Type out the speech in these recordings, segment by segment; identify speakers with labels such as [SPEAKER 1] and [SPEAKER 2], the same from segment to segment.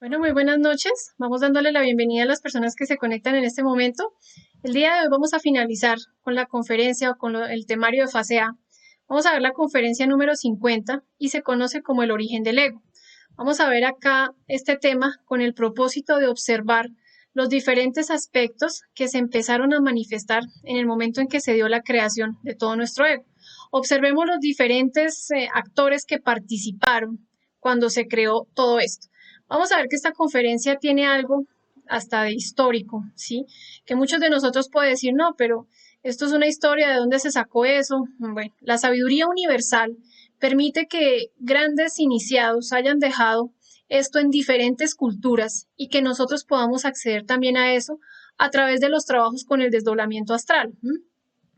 [SPEAKER 1] Bueno, muy buenas noches. Vamos dándole la bienvenida a las personas que se conectan en este momento. El día de hoy vamos a finalizar con la conferencia o con el temario de fase A. Vamos a ver la conferencia número 50 y se conoce como el origen del ego. Vamos a ver acá este tema con el propósito de observar los diferentes aspectos que se empezaron a manifestar en el momento en que se dio la creación de todo nuestro ego. Observemos los diferentes actores que participaron cuando se creó todo esto. Vamos a ver que esta conferencia tiene algo hasta de histórico, ¿sí? Que muchos de nosotros pueden decir, no, pero esto es una historia, ¿de dónde se sacó eso? Bueno, la sabiduría universal permite que grandes iniciados hayan dejado esto en diferentes culturas y que nosotros podamos acceder también a eso a través de los trabajos con el desdoblamiento astral.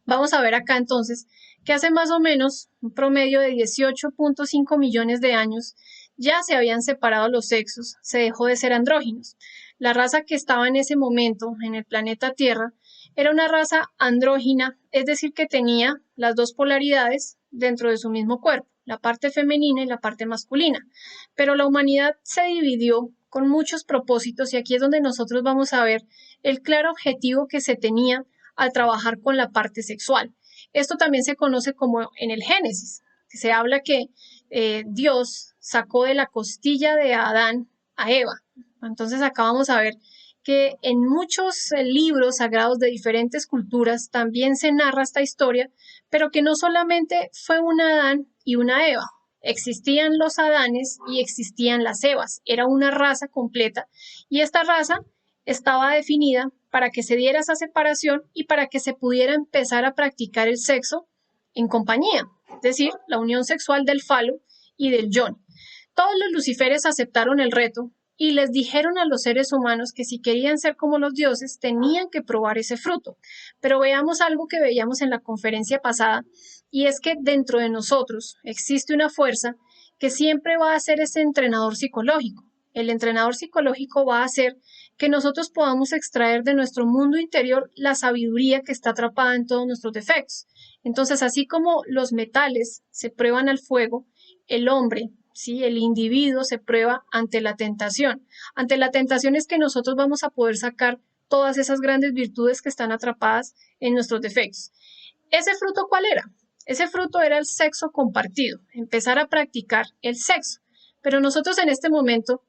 [SPEAKER 1] Vamos a ver acá entonces que hace más o menos un promedio de 18.5 millones de años ya se habían separado los sexos, se dejó de ser andróginos. La raza que estaba en ese momento en el planeta Tierra era una raza andrógina, es decir, que tenía las dos polaridades dentro de su mismo cuerpo, la parte femenina y la parte masculina. Pero la humanidad se dividió con muchos propósitos y aquí es donde nosotros vamos a ver el claro objetivo que se tenía al trabajar con la parte sexual. Esto también se conoce como en el Génesis, que se habla que Dios sacó de la costilla de Adán a Eva. Entonces acá vamos a ver que en muchos libros sagrados de diferentes culturas también se narra esta historia, pero que no solamente fue un Adán y una Eva, existían los Adanes y existían las Evas, era una raza completa y esta raza estaba definida para que se diera esa separación y para que se pudiera empezar a practicar el sexo en compañía, es decir, la unión sexual del falo y del yoni. Todos los luciferes aceptaron el reto y les dijeron a los seres humanos que si querían ser como los dioses tenían que probar ese fruto. Pero veamos algo que veíamos en la conferencia pasada y es que dentro de nosotros existe una fuerza que siempre va a ser ese entrenador psicológico. El entrenador psicológico va a hacer que nosotros podamos extraer de nuestro mundo interior la sabiduría que está atrapada en todos nuestros defectos. Entonces, así como los metales se prueban al fuego, el hombre, ¿sí? El individuo se prueba ante la tentación. Ante la tentación es que nosotros vamos a poder sacar todas esas grandes virtudes que están atrapadas en nuestros defectos. ¿Ese fruto cuál era? Ese fruto era el sexo compartido, empezar a practicar el sexo. Pero nosotros en este momento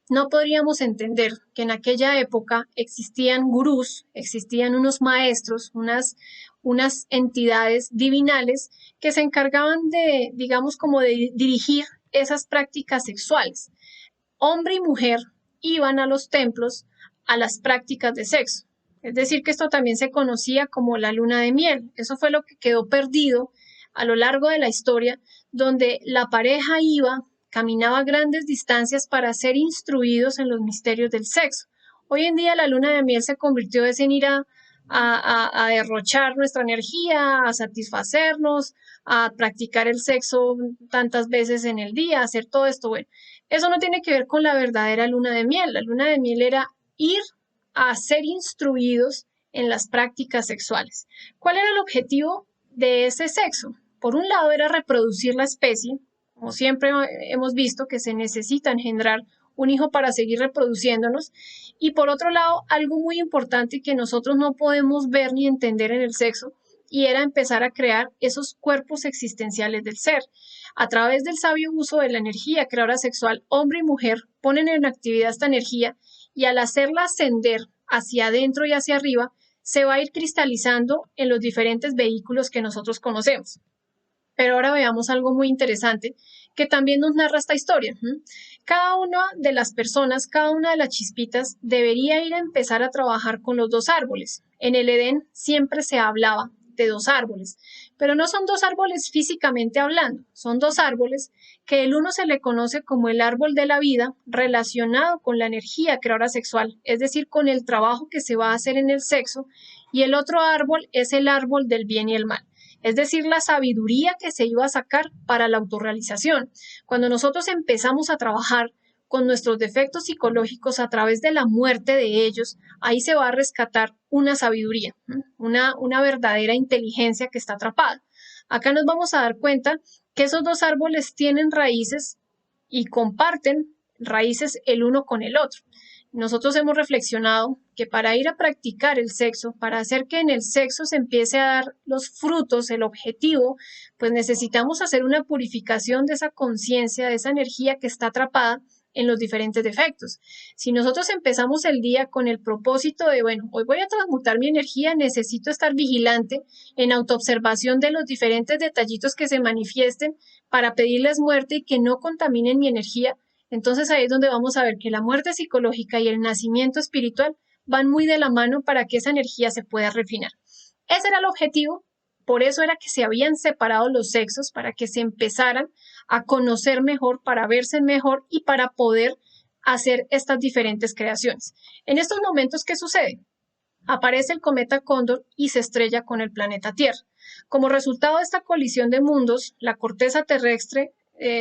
[SPEAKER 1] no podríamos entender que en aquella época existían gurús, existían unos maestros, unas entidades divinales que se encargaban de, digamos, como de dirigir esas prácticas sexuales. Hombre y mujer iban a los templos a las prácticas de sexo. Es decir, que esto también se conocía como la luna de miel. Eso fue lo que quedó perdido a lo largo de la historia, donde la pareja iba, caminaba grandes distancias para ser instruidos en los misterios del sexo. Hoy en día la luna de miel se convirtió en ir a derrochar nuestra energía, a satisfacernos, a practicar el sexo tantas veces en el día, a hacer todo esto. Bueno, eso no tiene que ver con la verdadera luna de miel. La luna de miel era ir a ser instruidos en las prácticas sexuales. ¿Cuál era el objetivo de ese sexo? Por un lado era reproducir la especie, como siempre hemos visto que se necesita engendrar un hijo para seguir reproduciéndonos, y por otro lado, algo muy importante que nosotros no podemos ver ni entender en el sexo, y era empezar a crear esos cuerpos existenciales del ser. A través del sabio uso de la energía creadora sexual, hombre y mujer ponen en actividad esta energía y al hacerla ascender hacia adentro y hacia arriba, se va a ir cristalizando en los diferentes vehículos que nosotros conocemos. Pero ahora veamos algo muy interesante que también nos narra esta historia. Cada una de las personas, cada una de las chispitas debería ir a empezar a trabajar con los dos árboles. En el Edén siempre se hablaba de dos árboles, pero no son dos árboles físicamente hablando, son dos árboles que el uno se le conoce como el árbol de la vida relacionado con la energía creadora sexual, es decir, con el trabajo que se va a hacer en el sexo, y el otro árbol es el árbol del bien y el mal, es decir, la sabiduría que se iba a sacar para la autorrealización. Cuando nosotros empezamos a trabajar con nuestros defectos psicológicos a través de la muerte de ellos, ahí se va a rescatar una sabiduría, una verdadera inteligencia que está atrapada. Acá nos vamos a dar cuenta que esos dos árboles tienen raíces y comparten raíces el uno con el otro. Nosotros hemos reflexionado que para ir a practicar el sexo, para hacer que en el sexo se empiece a dar los frutos, el objetivo, pues necesitamos hacer una purificación de esa conciencia, de esa energía que está atrapada en los diferentes defectos. Si nosotros empezamos el día con el propósito de, bueno, hoy voy a transmutar mi energía, necesito estar vigilante en autoobservación de los diferentes detallitos que se manifiesten para pedirles muerte y que no contaminen mi energía, entonces ahí es donde vamos a ver que la muerte psicológica y el nacimiento espiritual van muy de la mano para que esa energía se pueda refinar. Ese era el objetivo, por eso era que se habían separado los sexos, para que se empezaran a conocer mejor, para verse mejor y para poder hacer estas diferentes creaciones. En estos momentos, ¿qué sucede? Aparece el cometa Cóndor y se estrella con el planeta Tierra. Como resultado de esta colisión de mundos, la corteza terrestre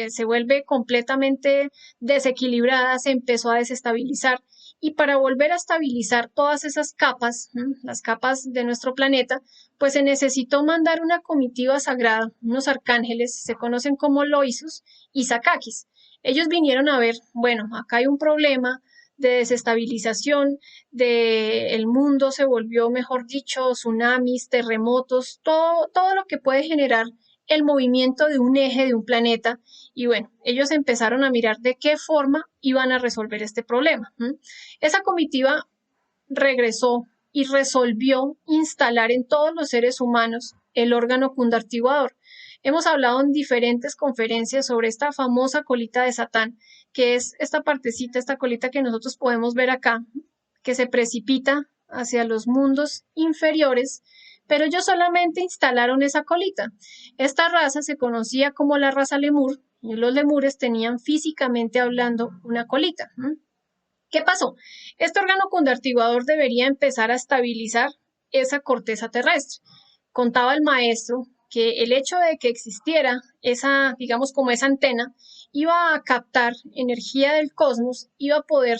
[SPEAKER 1] se vuelve completamente desequilibrada, se empezó a desestabilizar y para volver a estabilizar todas esas capas, las capas de nuestro planeta, pues se necesitó mandar una comitiva sagrada, unos arcángeles, se conocen como Loisus y Sakakis. Ellos vinieron a ver, bueno, acá hay un problema de desestabilización, el mundo se volvió, mejor dicho, tsunamis, terremotos, todo lo que puede generar el movimiento de un eje de un planeta y bueno, ellos empezaron a mirar de qué forma iban a resolver este problema. Esa comitiva regresó y resolvió instalar en todos los seres humanos el órgano cundartiguador. Hemos hablado en diferentes conferencias sobre esta famosa colita de Satán, que es esta partecita, esta colita que nosotros podemos ver acá, que se precipita hacia los mundos inferiores, pero ellos solamente instalaron esa colita. Esta raza se conocía como la raza lemur y los lemures tenían físicamente hablando una colita. ¿Qué pasó? Este órgano cundartiguador debería empezar a estabilizar esa corteza terrestre. Contaba el maestro que el hecho de que existiera esa, digamos, como esa antena, iba a captar energía del cosmos, iba a poder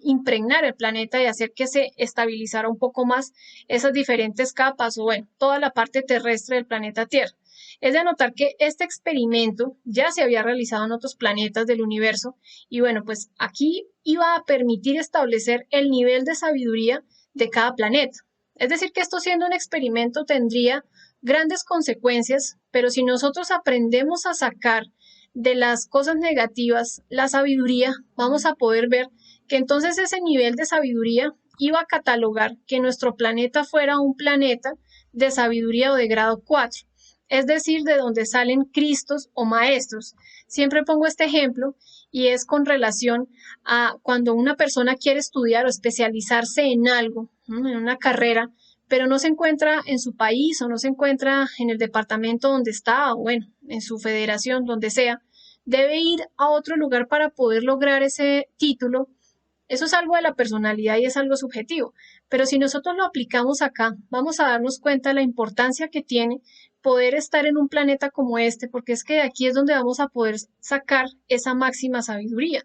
[SPEAKER 1] impregnar el planeta y hacer que se estabilizara un poco más esas diferentes capas o bueno, toda la parte terrestre del planeta Tierra. Es de notar que este experimento ya se había realizado en otros planetas del universo y bueno, pues aquí iba a permitir establecer el nivel de sabiduría de cada planeta. Es decir, que esto siendo un experimento tendría grandes consecuencias, pero si nosotros aprendemos a sacar de las cosas negativas la sabiduría, vamos a poder ver que entonces ese nivel de sabiduría iba a catalogar que nuestro planeta fuera un planeta de sabiduría o de grado 4, es decir, de donde salen Cristos o maestros. Siempre pongo este ejemplo y es con relación a cuando una persona quiere estudiar o especializarse en algo, en una carrera, pero no se encuentra en su país o no se encuentra en el departamento donde está o bueno, en su federación, donde sea, debe ir a otro lugar para poder lograr ese título. Eso es algo de la personalidad y es algo subjetivo, pero si nosotros lo aplicamos acá, vamos a darnos cuenta de la importancia que tiene poder estar en un planeta como este, porque es que de aquí es donde vamos a poder sacar esa máxima sabiduría.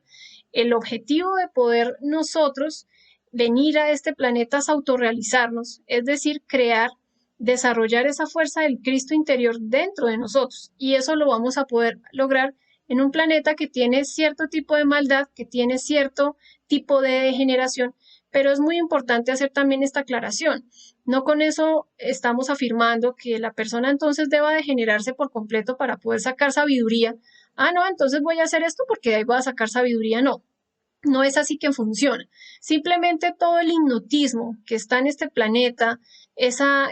[SPEAKER 1] El objetivo de poder nosotros venir a este planeta es autorrealizarnos, es decir, crear, desarrollar esa fuerza del Cristo interior dentro de nosotros, y eso lo vamos a poder lograr en un planeta que tiene cierto tipo de maldad, que tiene cierto tipo de degeneración, pero es muy importante hacer también esta aclaración. No con eso estamos afirmando que la persona entonces deba degenerarse por completo para poder sacar sabiduría. Ah, no, entonces voy a hacer esto porque de ahí voy a sacar sabiduría. No, no es así que funciona. Simplemente todo el hipnotismo que está en este planeta, esa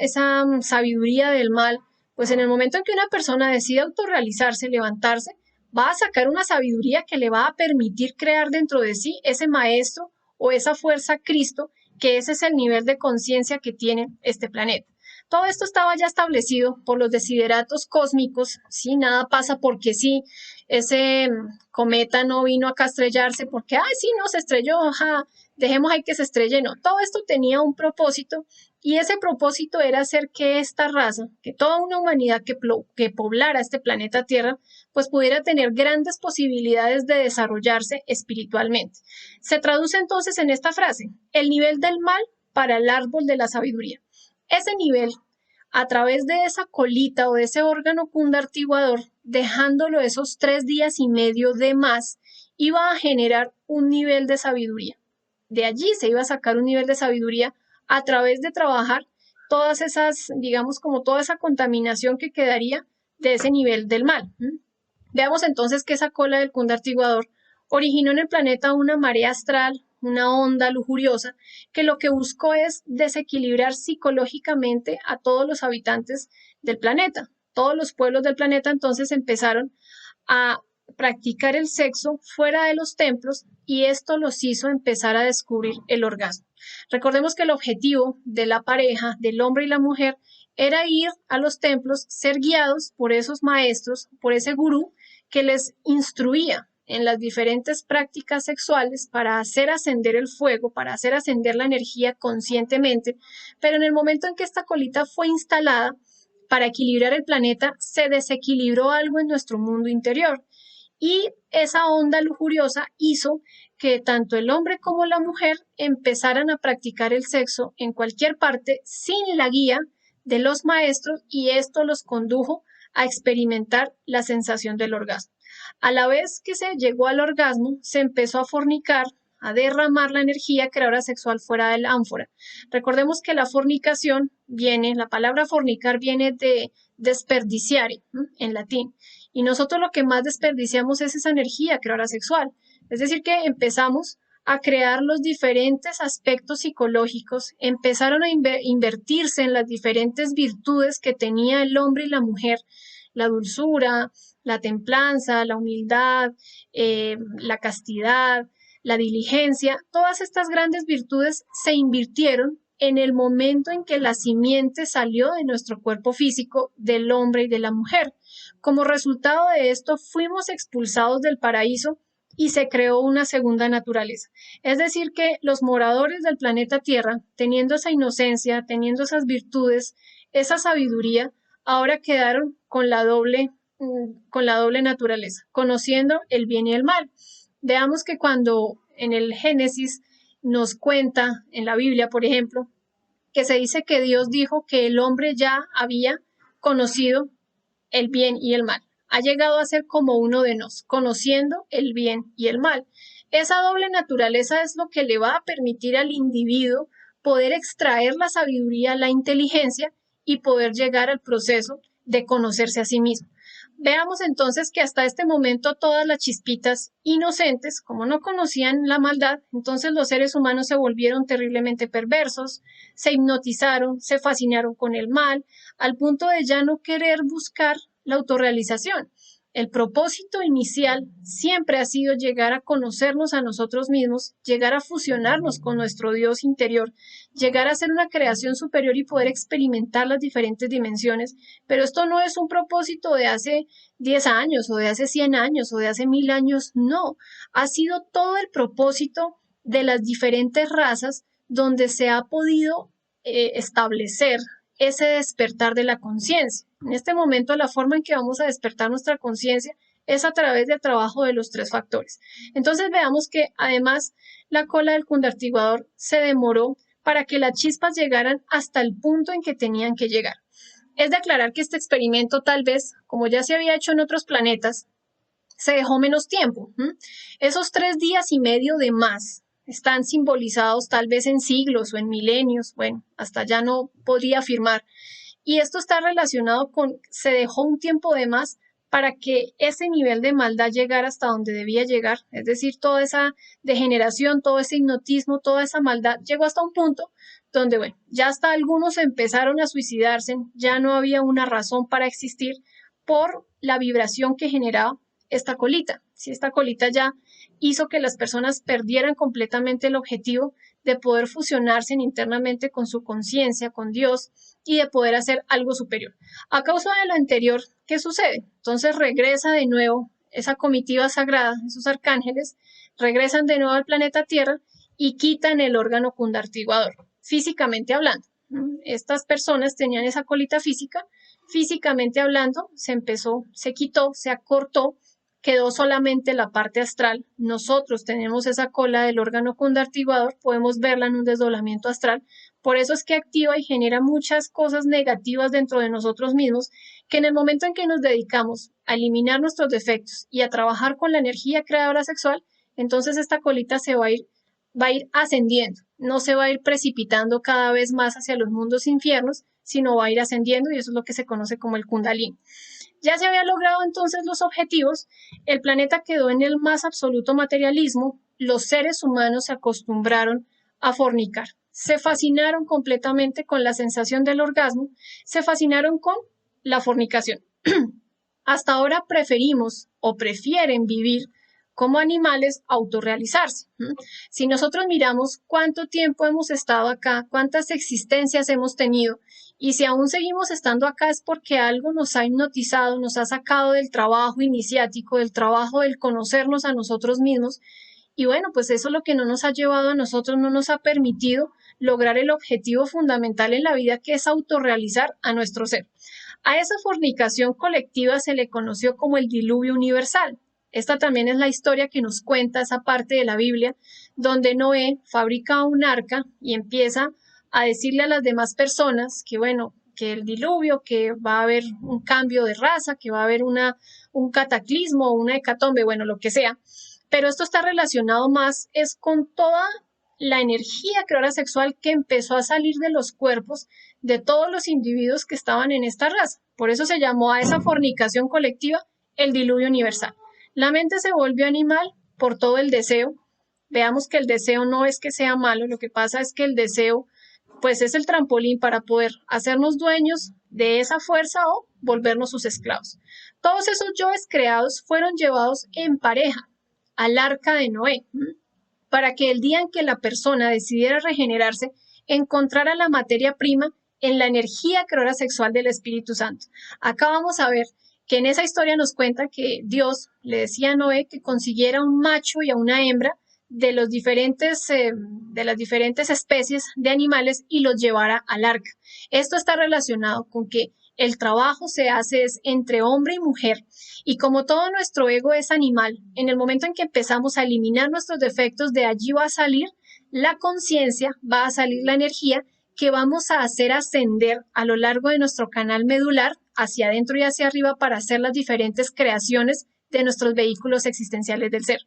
[SPEAKER 1] sabiduría del mal, pues en el momento en que una persona decide autorrealizarse, levantarse, va a sacar una sabiduría que le va a permitir crear dentro de sí ese maestro o esa fuerza Cristo, que ese es el nivel de conciencia que tiene este planeta. Todo esto estaba ya establecido por los desideratos cósmicos, ¿sí? Nada pasa porque sí, ese cometa no vino acá a estrellarse porque, ay, sí, no, se estrelló, ajá, dejemos ahí que se estrelle, no. Todo esto tenía un propósito y ese propósito era hacer que esta raza, que toda una humanidad que poblara este planeta Tierra, pues pudiera tener grandes posibilidades de desarrollarse espiritualmente. Se traduce entonces en esta frase, el nivel del mal para el árbol de la sabiduría. Ese nivel, a través de esa colita o de ese órgano cundartiguador, dejándolo esos 3 días y medio de más, iba a generar un nivel de sabiduría. De allí se iba a sacar un nivel de sabiduría a través de trabajar todas esas, digamos, como toda esa contaminación que quedaría de ese nivel del mal. Veamos entonces que esa cola del cundartiguador originó en el planeta una marea astral, una onda lujuriosa, que lo que buscó es desequilibrar psicológicamente a todos los habitantes del planeta. Todos los pueblos del planeta entonces empezaron a practicar el sexo fuera de los templos y esto los hizo empezar a descubrir el orgasmo. Recordemos que el objetivo de la pareja, del hombre y la mujer, era ir a los templos, ser guiados por esos maestros, por ese gurú que les instruía en las diferentes prácticas sexuales para hacer ascender el fuego, para hacer ascender la energía conscientemente, pero en el momento en que esta colita fue instalada para equilibrar el planeta, se desequilibró algo en nuestro mundo interior y esa onda lujuriosa hizo que tanto el hombre como la mujer empezaran a practicar el sexo en cualquier parte sin la guía de los maestros y esto los condujo a experimentar la sensación del orgasmo. A la vez que se llegó al orgasmo, se empezó a fornicar, a derramar la energía creadora sexual fuera del ánfora. Recordemos que la fornicación viene, la palabra fornicar viene de desperdiciare, en latín, y nosotros lo que más desperdiciamos es esa energía creadora sexual. Es decir, que empezamos a crear los diferentes aspectos psicológicos, empezaron a invertirse en las diferentes virtudes que tenía el hombre y la mujer, la dulzura, la templanza, la humildad, la castidad, la diligencia, todas estas grandes virtudes se invirtieron en el momento en que la simiente salió de nuestro cuerpo físico del hombre y de la mujer. Como resultado de esto, fuimos expulsados del paraíso y se creó una segunda naturaleza. Es decir, que los moradores del planeta Tierra, teniendo esa inocencia, teniendo esas virtudes, esa sabiduría, ahora quedaron con la doble naturaleza, conociendo el bien y el mal. Veamos que cuando en el Génesis nos cuenta, en la Biblia, por ejemplo, que se dice que Dios dijo que el hombre ya había conocido el bien y el mal. Ha llegado a ser como uno de nos, conociendo el bien y el mal. Esa doble naturaleza es lo que le va a permitir al individuo poder extraer la sabiduría, la inteligencia y poder llegar al proceso de conocerse a sí mismo. Veamos entonces que hasta este momento todas las chispitas inocentes, como no conocían la maldad, entonces los seres humanos se volvieron terriblemente perversos, se hipnotizaron, se fascinaron con el mal, al punto de ya no querer buscar la autorrealización. El propósito inicial siempre ha sido llegar a conocernos a nosotros mismos, llegar a fusionarnos con nuestro Dios interior, llegar a ser una creación superior y poder experimentar las diferentes dimensiones. Pero esto no es un propósito de hace 10 años o de hace 100 años o de hace 1000 años, no. Ha sido todo el propósito de las diferentes razas donde se ha podido establecer ese despertar de la conciencia. En este momento, la forma en que vamos a despertar nuestra conciencia es a través del trabajo de los 3 factores. Entonces veamos que además la cola del cundartiguador se demoró para que las chispas llegaran hasta el punto en que tenían que llegar. Es de aclarar que este experimento tal vez, como ya se había hecho en otros planetas, se dejó menos tiempo. Esos 3 días y medio de más están simbolizados tal vez en siglos o en milenios, bueno, hasta ya no podría afirmar. Y esto está relacionado con, se dejó un tiempo de más para que ese nivel de maldad llegara hasta donde debía llegar, es decir, toda esa degeneración, todo ese hipnotismo, toda esa maldad llegó hasta un punto donde, bueno, ya hasta algunos empezaron a suicidarse, ya no había una razón para existir por la vibración que generaba esta colita. Si esta colita ya hizo que las personas perdieran completamente el objetivo de poder fusionarse internamente con su conciencia, con Dios y de poder hacer algo superior. A causa de lo anterior, ¿qué sucede? Entonces regresa de nuevo esa comitiva sagrada, esos arcángeles, regresan de nuevo al planeta Tierra y quitan el órgano cundartiguador, físicamente hablando. Estas personas tenían esa colita física, físicamente hablando, se quitó, se acortó, quedó solamente la parte astral. Nosotros tenemos esa cola del órgano cundartiguador, podemos verla en un desdoblamiento astral, Por eso es que activa y genera muchas cosas negativas dentro de nosotros mismos, que en el momento en que nos dedicamos a eliminar nuestros defectos y a trabajar con la energía creadora sexual, entonces esta colita va a ir ascendiendo, no se va a ir precipitando cada vez más hacia los mundos infiernos, sino va a ir ascendiendo y eso es lo que se conoce como el Kundalini. Ya se había logrado entonces los objetivos, el planeta quedó en el más absoluto materialismo, los seres humanos se acostumbraron a fornicar, se fascinaron completamente con la sensación del orgasmo, se fascinaron con la fornicación. Hasta ahora preferimos o prefieren vivir como animales autorrealizarse. Si nosotros miramos cuánto tiempo hemos estado acá, cuántas existencias hemos tenido, y si aún seguimos estando acá es porque algo nos ha hipnotizado, nos ha sacado del trabajo iniciático, del trabajo del conocernos a nosotros mismos, y bueno, pues eso es lo que no nos ha llevado a nosotros, no nos ha permitido lograr el objetivo fundamental en la vida, que es autorrealizar a nuestro ser. A esa fornicación colectiva se le conoció como el diluvio universal. Esta también es la historia que nos cuenta esa parte de la Biblia, donde Noé fabrica un arca y empieza a decirle a las demás personas que, bueno, que el diluvio, que va a haber un cambio de raza, que va a haber un cataclismo, una hecatombe, bueno, lo que sea. Pero esto está relacionado más es con toda la energía creadora sexual que empezó a salir de los cuerpos de todos los individuos que estaban en esta raza. Por eso se llamó a esa fornicación colectiva el diluvio universal. La mente se volvió animal por todo el deseo. Veamos que el deseo no es que sea malo, lo que pasa es que el deseo pues es el trampolín para poder hacernos dueños de esa fuerza o volvernos sus esclavos. Todos esos yoes creados fueron llevados en pareja al arca de Noé, para que el día en que la persona decidiera regenerarse, encontrara la materia prima en la energía creadora sexual del Espíritu Santo. Acá vamos a ver que en esa historia nos cuenta que Dios le decía a Noé que consiguiera un macho y a una hembra de las diferentes especies de animales y los llevara al arca. Esto está relacionado con que el trabajo se hace es entre hombre y mujer, y como todo nuestro ego es animal, en el momento en que empezamos a eliminar nuestros defectos, de allí va a salir la conciencia, va a salir la energía que vamos a hacer ascender a lo largo de nuestro canal medular hacia adentro y hacia arriba para hacer las diferentes creaciones de nuestros vehículos existenciales del ser.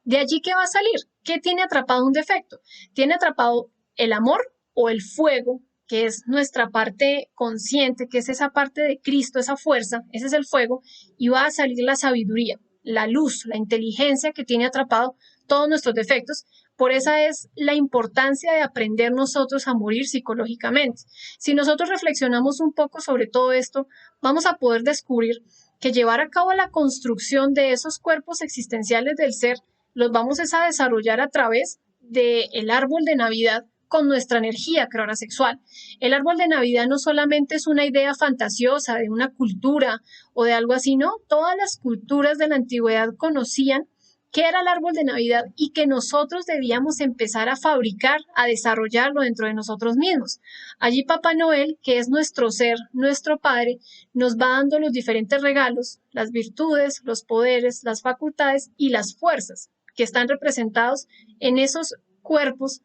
[SPEAKER 1] De allí, ¿qué va a salir? ¿Qué tiene atrapado un defecto? Tiene atrapado el amor o el fuego, que es nuestra parte consciente, que es esa parte de Cristo, esa fuerza, ese es el fuego, y va a salir la sabiduría, la luz, la inteligencia que tiene atrapado todos nuestros defectos. Por esa es la importancia de aprender nosotros a morir psicológicamente. Si nosotros reflexionamos un poco sobre todo esto, vamos a poder descubrir que llevar a cabo la construcción de esos cuerpos existenciales del ser, los vamos a desarrollar a través del árbol de Navidad, con nuestra energía creadora sexual. El árbol de Navidad no solamente es una idea fantasiosa de una cultura o de algo así, no, todas las culturas de la antigüedad conocían qué era el árbol de Navidad y que nosotros debíamos empezar a fabricar, a desarrollarlo dentro de nosotros mismos. Allí Papá Noel, que es nuestro ser, nuestro Padre, nos va dando los diferentes regalos, las virtudes, los poderes, las facultades y las fuerzas que están representados en esos cuerpos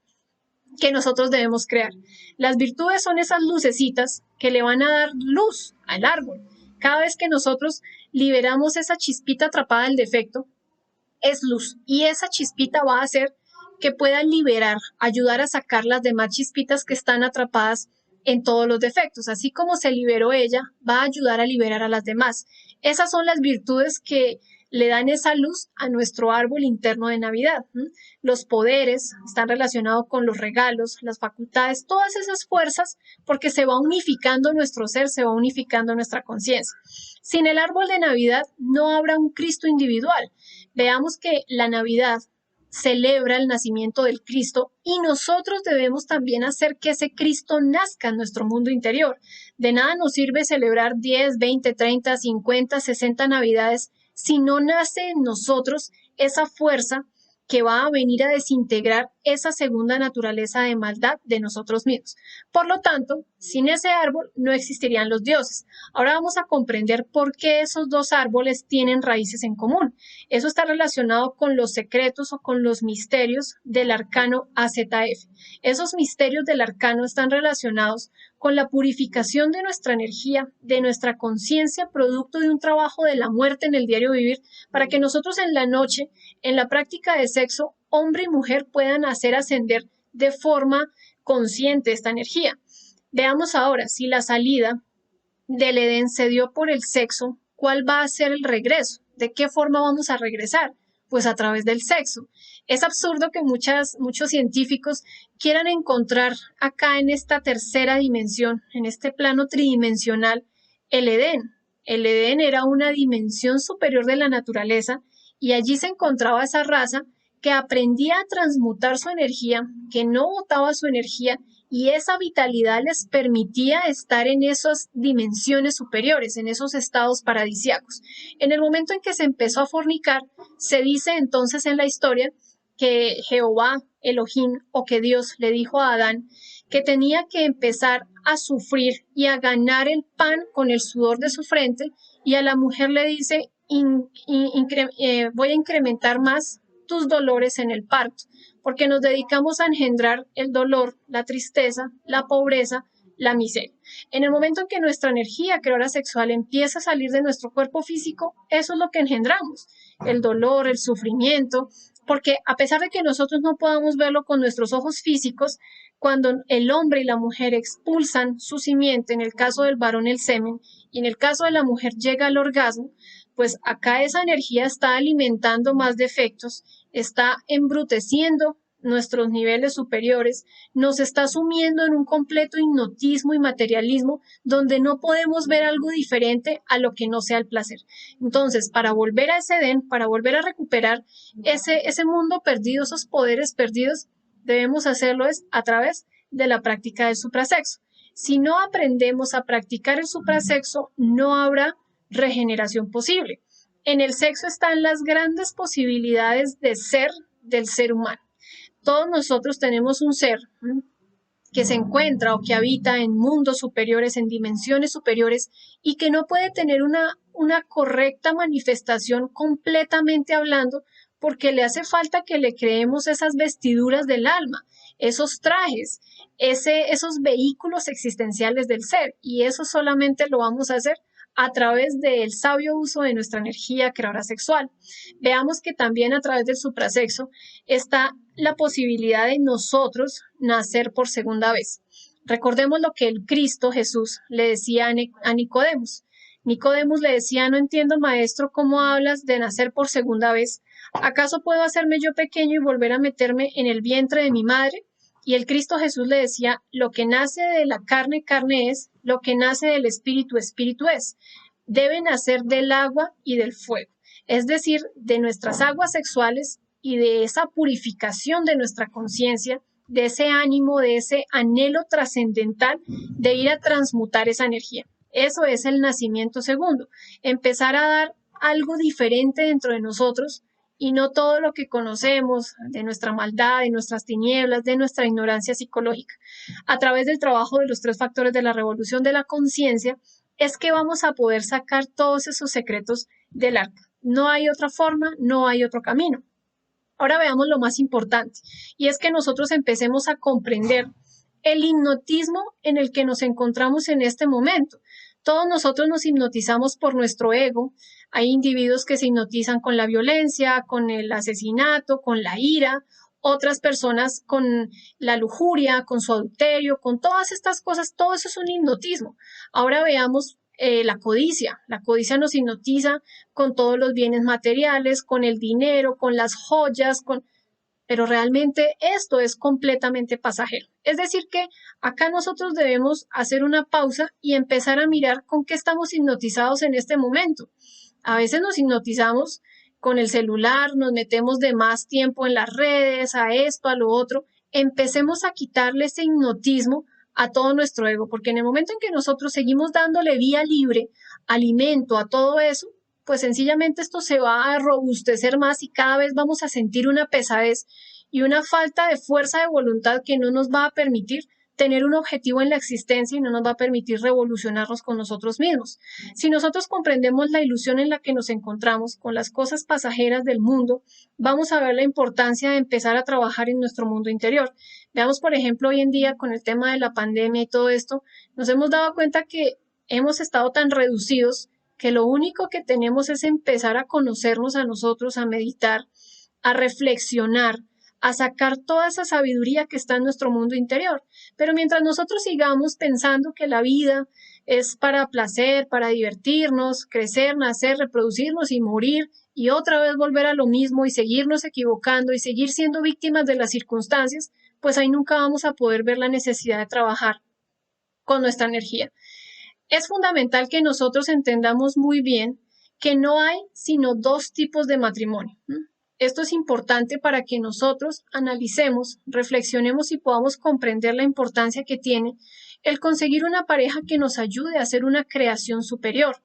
[SPEAKER 1] que nosotros debemos crear. Las virtudes son esas lucecitas que le van a dar luz al árbol. Cada vez que nosotros liberamos esa chispita atrapada del defecto, es luz, y esa chispita va a hacer que pueda liberar, ayudar a sacar las demás chispitas que están atrapadas en todos los defectos. Así como se liberó ella, va a ayudar a liberar a las demás. Esas son las virtudes que le dan esa luz a nuestro árbol interno de Navidad. Los poderes están relacionados con los regalos, las facultades, todas esas fuerzas, porque se va unificando nuestro ser, se va unificando nuestra conciencia. Sin el árbol de Navidad no habrá un Cristo individual. Veamos que la Navidad celebra el nacimiento del Cristo y nosotros debemos también hacer que ese Cristo nazca en nuestro mundo interior. De nada nos sirve celebrar 10, 20, 30, 50, 60 Navidades si no nace en nosotros esa fuerza que va a venir a desintegrar esa segunda naturaleza de maldad de nosotros mismos. Por lo tanto, sin ese árbol no existirían los dioses. Ahora vamos a comprender por qué esos dos árboles tienen raíces en común. Eso está relacionado con los secretos o con los misterios del arcano AZF. Esos misterios del arcano están relacionados con la purificación de nuestra energía, de nuestra conciencia, producto de un trabajo de la muerte en el diario vivir, para que nosotros en la noche, en la práctica de sexo, hombre y mujer puedan hacer ascender de forma consciente esta energía. Veamos ahora, si la salida del Edén se dio por el sexo, ¿cuál va a ser el regreso? ¿De qué forma vamos a regresar? Pues a través del sexo. Es absurdo que muchos científicos quieran encontrar acá en esta tercera dimensión, en este plano tridimensional, el Edén. El Edén era una dimensión superior de la naturaleza y allí se encontraba esa raza que aprendía a transmutar su energía, que no botaba su energía y esa vitalidad les permitía estar en esas dimensiones superiores, en esos estados paradisíacos. En el momento en que se empezó a fornicar, se dice entonces en la historia que Jehová, Elohim, o que Dios le dijo a Adán que tenía que empezar a sufrir y a ganar el pan con el sudor de su frente, y a la mujer le dice, voy a incrementar más tus dolores en el parto, porque nos dedicamos a engendrar el dolor, la tristeza, la pobreza, la miseria. En el momento en que nuestra energía creadora sexual empieza a salir de nuestro cuerpo físico, eso es lo que engendramos, el dolor, el sufrimiento, porque a pesar de que nosotros no podamos verlo con nuestros ojos físicos, cuando el hombre y la mujer expulsan su simiente, en el caso del varón el semen, y en el caso de la mujer llega al orgasmo, pues acá esa energía está alimentando más defectos, está embruteciendo nuestros niveles superiores, nos está sumiendo en un completo hipnotismo y materialismo donde no podemos ver algo diferente a lo que no sea el placer. Entonces, para volver a ese Edén, para volver a recuperar ese mundo perdido, esos poderes perdidos, debemos hacerlo a través de la práctica del suprasexo. Si no aprendemos a practicar el suprasexo, no habrá regeneración posible. En el sexo están las grandes posibilidades de ser del ser humano. Todos nosotros tenemos un ser que se encuentra o que habita en mundos superiores, en dimensiones superiores, y que no puede tener una correcta manifestación completamente hablando, porque le hace falta que le creemos esas vestiduras del alma, esos trajes, esos vehículos existenciales del ser, y eso solamente lo vamos a hacer a través del sabio uso de nuestra energía creadora sexual. Veamos que también a través del suprasexo está la posibilidad de nosotros nacer por segunda vez. Recordemos lo que el Cristo Jesús le decía a Nicodemos. Nicodemos le decía, no entiendo, maestro, cómo hablas de nacer por segunda vez. ¿Acaso puedo hacerme yo pequeño y volver a meterme en el vientre de mi madre? Y el Cristo Jesús le decía, lo que nace de la carne, carne es, lo que nace del espíritu, espíritu es. Debe nacer del agua y del fuego, es decir, de nuestras aguas sexuales y de esa purificación de nuestra conciencia, de ese ánimo, de ese anhelo trascendental de ir a transmutar esa energía. Eso es el nacimiento segundo, empezar a dar algo diferente dentro de nosotros y no todo lo que conocemos de nuestra maldad, de nuestras tinieblas, de nuestra ignorancia psicológica. A través del trabajo de los 3 factores de la revolución de la conciencia, es que vamos a poder sacar todos esos secretos del arca. No hay otra forma, no hay otro camino. Ahora veamos lo más importante, y es que nosotros empecemos a comprender el hipnotismo en el que nos encontramos en este momento. Todos nosotros nos hipnotizamos por nuestro ego. Hay individuos que se hipnotizan con la violencia, con el asesinato, con la ira, otras personas con la lujuria, con su adulterio, con todas estas cosas. Todo eso es un hipnotismo. Ahora veamos la codicia. La codicia nos hipnotiza con todos los bienes materiales, con el dinero, con las joyas, pero realmente esto es completamente pasajero. Es decir que acá nosotros debemos hacer una pausa y empezar a mirar con qué estamos hipnotizados en este momento. A veces nos hipnotizamos con el celular, nos metemos de más tiempo en las redes, a esto, a lo otro. Empecemos a quitarle ese hipnotismo a todo nuestro ego, porque en el momento en que nosotros seguimos dándole vía libre, alimento a todo eso, pues sencillamente esto se va a robustecer más y cada vez vamos a sentir una pesadez y una falta de fuerza de voluntad que no nos va a permitir tener un objetivo en la existencia y no nos va a permitir revolucionarnos con nosotros mismos. Si nosotros comprendemos la ilusión en la que nos encontramos con las cosas pasajeras del mundo, vamos a ver la importancia de empezar a trabajar en nuestro mundo interior. Veamos, por ejemplo, hoy en día con el tema de la pandemia y todo esto, nos hemos dado cuenta que hemos estado tan reducidos que lo único que tenemos es empezar a conocernos a nosotros, a meditar, a reflexionar, a sacar toda esa sabiduría que está en nuestro mundo interior. Pero mientras nosotros sigamos pensando que la vida es para placer, para divertirnos, crecer, nacer, reproducirnos y morir, y otra vez volver a lo mismo y seguirnos equivocando y seguir siendo víctimas de las circunstancias, pues ahí nunca vamos a poder ver la necesidad de trabajar con nuestra energía. Es fundamental que nosotros entendamos muy bien que no hay sino dos tipos de matrimonio. Esto es importante para que nosotros analicemos, reflexionemos y podamos comprender la importancia que tiene el conseguir una pareja que nos ayude a hacer una creación superior.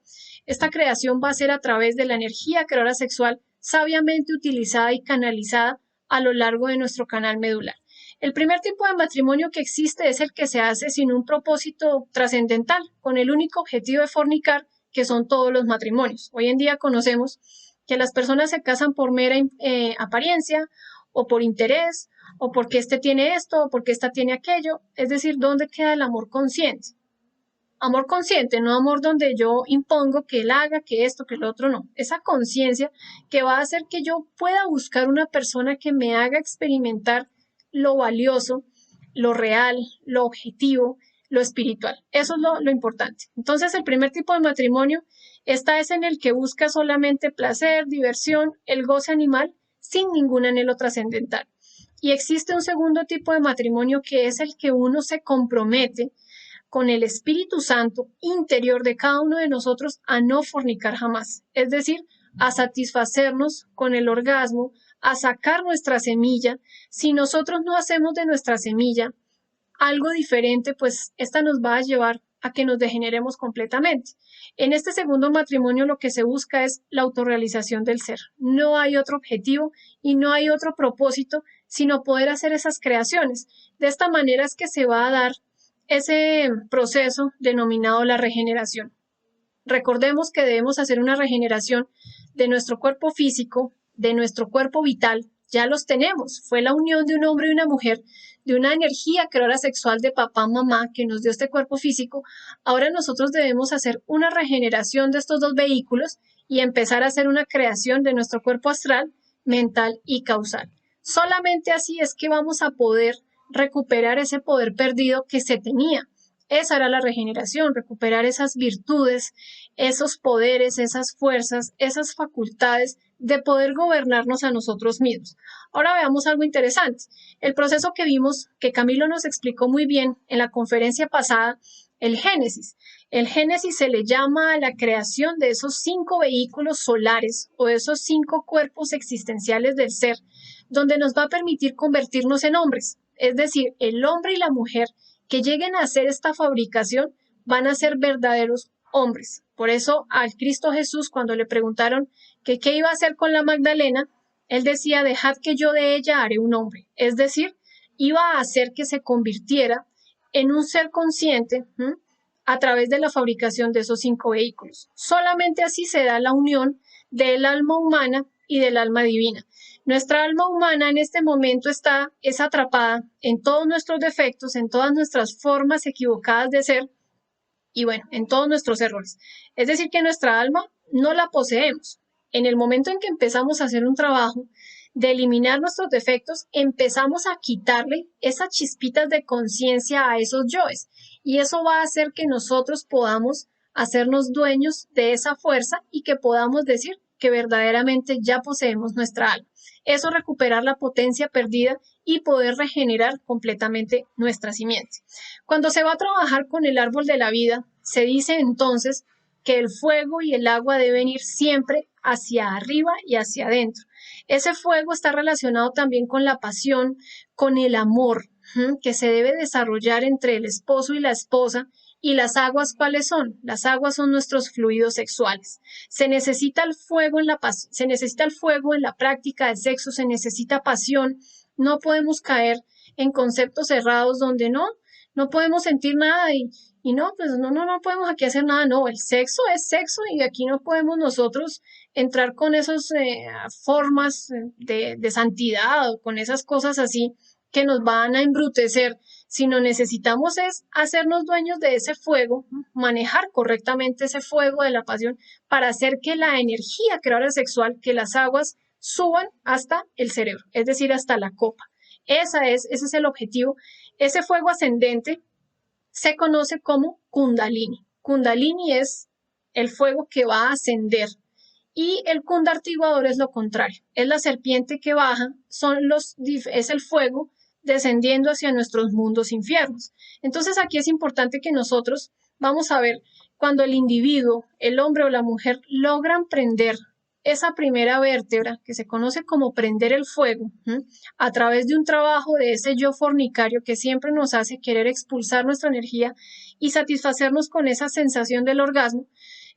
[SPEAKER 1] Esta creación va a ser a través de la energía creadora sexual sabiamente utilizada y canalizada a lo largo de nuestro canal medular. El primer tipo de matrimonio que existe es el que se hace sin un propósito trascendental, con el único objetivo de fornicar, que son todos los matrimonios. Hoy en día conocemos que las personas se casan por mera apariencia o por interés o porque este tiene esto o porque esta tiene aquello. Es decir, ¿dónde queda el amor consciente? Amor consciente, no amor donde yo impongo que él haga, que esto, que lo otro, no. Esa conciencia que va a hacer que yo pueda buscar una persona que me haga experimentar lo valioso, lo real, lo objetivo, lo espiritual. Eso es lo importante. Entonces, el primer tipo de matrimonio, esta es en el que busca solamente placer, diversión, el goce animal, sin ningún anhelo trascendental. Y existe un segundo tipo de matrimonio que es el que uno se compromete con el Espíritu Santo interior de cada uno de nosotros a no fornicar jamás. Es decir, a satisfacernos con el orgasmo, a sacar nuestra semilla. Si nosotros no hacemos de nuestra semilla algo diferente, pues esta nos va a llevar a que nos degeneremos completamente. En este segundo matrimonio lo que se busca es la autorrealización del ser. No hay otro objetivo y no hay otro propósito sino poder hacer esas creaciones. De esta manera es que se va a dar ese proceso denominado la regeneración. Recordemos que debemos hacer una regeneración de nuestro cuerpo físico, de nuestro cuerpo vital. Ya los tenemos. Fue la unión de un hombre y una mujer, de una energía creadora sexual de papá, mamá, que nos dio este cuerpo físico. Ahora nosotros debemos hacer una regeneración de estos dos vehículos y empezar a hacer una creación de nuestro cuerpo astral, mental y causal. Solamente así es que vamos a poder recuperar ese poder perdido que se tenía. Esa era la regeneración, recuperar esas virtudes, esos poderes, esas fuerzas, esas facultades de poder gobernarnos a nosotros mismos. Ahora veamos algo interesante. El proceso que vimos, que Camilo nos explicó muy bien en la conferencia pasada, el Génesis. El Génesis se le llama a la creación de esos 5 vehículos solares o de esos 5 cuerpos existenciales del ser, donde nos va a permitir convertirnos en hombres. Es decir, el hombre y la mujer que lleguen a hacer esta fabricación van a ser verdaderos hombres. Por eso al Cristo Jesús, cuando le preguntaron que qué iba a hacer con la Magdalena, él decía, dejad que yo de ella haré un hombre. Es decir, iba a hacer que se convirtiera en un ser consciente a través de la fabricación de esos 5 vehículos. Solamente así se da la unión del alma humana y del alma divina. Nuestra alma humana en este momento es atrapada en todos nuestros defectos, en todas nuestras formas equivocadas de ser y bueno, en todos nuestros errores. Es decir, que nuestra alma no la poseemos. En el momento en que empezamos a hacer un trabajo de eliminar nuestros defectos, empezamos a quitarle esas chispitas de conciencia a esos yoes y eso va a hacer que nosotros podamos hacernos dueños de esa fuerza y que podamos decir que verdaderamente ya poseemos nuestra alma. Eso recuperar la potencia perdida y poder regenerar completamente nuestra simiente. Cuando se va a trabajar con el árbol de la vida, se dice entonces que el fuego y el agua deben ir siempre hacia arriba y hacia adentro. Ese fuego está relacionado también con la pasión, con el amor que se debe desarrollar entre el esposo y la esposa ¿Y las aguas cuáles son? Las aguas son nuestros fluidos sexuales. Se necesita el fuego se necesita el fuego en la práctica de sexo, se necesita pasión. No podemos caer en conceptos cerrados donde no podemos sentir nada y no, pues no podemos aquí hacer nada. No, el sexo es sexo y aquí no podemos nosotros entrar con esas formas de santidad o con esas cosas así que nos van a embrutecer, sino necesitamos es hacernos dueños de ese fuego, manejar correctamente ese fuego de la pasión para hacer que la energía creadora sexual, que las aguas suban hasta el cerebro, es decir, hasta la copa. Ese es el objetivo. Ese fuego ascendente se conoce como Kundalini. Kundalini es el fuego que va a ascender y el kundartiguador es lo contrario, es la serpiente que baja, es el fuego descendiendo hacia nuestros mundos infiernos. Entonces aquí es importante que nosotros vamos a ver cuando el individuo, el hombre o la mujer logran prender esa primera vértebra que se conoce como prender el fuego, a través de un trabajo de ese yo fornicario que siempre nos hace querer expulsar nuestra energía y satisfacernos con esa sensación del orgasmo.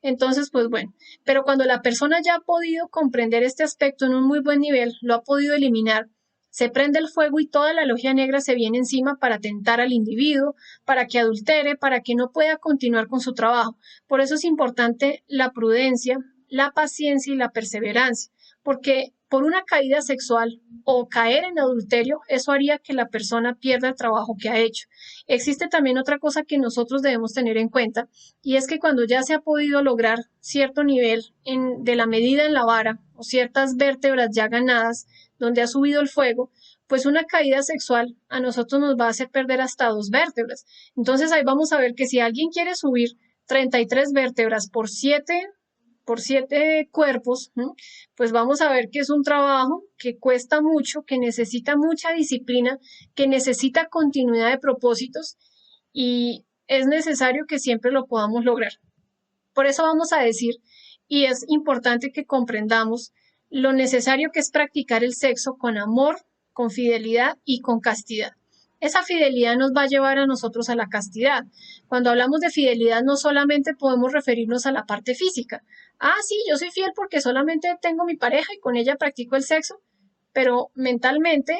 [SPEAKER 1] Entonces, pues bueno, pero cuando la persona ya ha podido comprender este aspecto en un muy buen nivel, lo ha podido eliminar, se prende el fuego y toda la logia negra se viene encima para tentar al individuo, para que adultere, para que no pueda continuar con su trabajo. Por eso es importante la prudencia, la paciencia y la perseverancia, porque por una caída sexual o caer en adulterio, eso haría que la persona pierda el trabajo que ha hecho. Existe también otra cosa que nosotros debemos tener en cuenta, y es que cuando ya se ha podido lograr cierto nivel de la medida en la vara o ciertas vértebras ya ganadas, donde ha subido el fuego, pues una caída sexual a nosotros nos va a hacer perder hasta 2 vértebras. Entonces ahí vamos a ver que si alguien quiere subir 33 vértebras por 7 cuerpos, pues vamos a ver que es un trabajo que cuesta mucho, que necesita mucha disciplina, que necesita continuidad de propósitos y es necesario que siempre lo podamos lograr. Por eso vamos a decir, y es importante que comprendamos lo necesario que es practicar el sexo con amor, con fidelidad y con castidad. Esa fidelidad nos va a llevar a nosotros a la castidad. Cuando hablamos de fidelidad no solamente podemos referirnos a la parte física. Ah, sí, yo soy fiel porque solamente tengo mi pareja y con ella practico el sexo, pero mentalmente,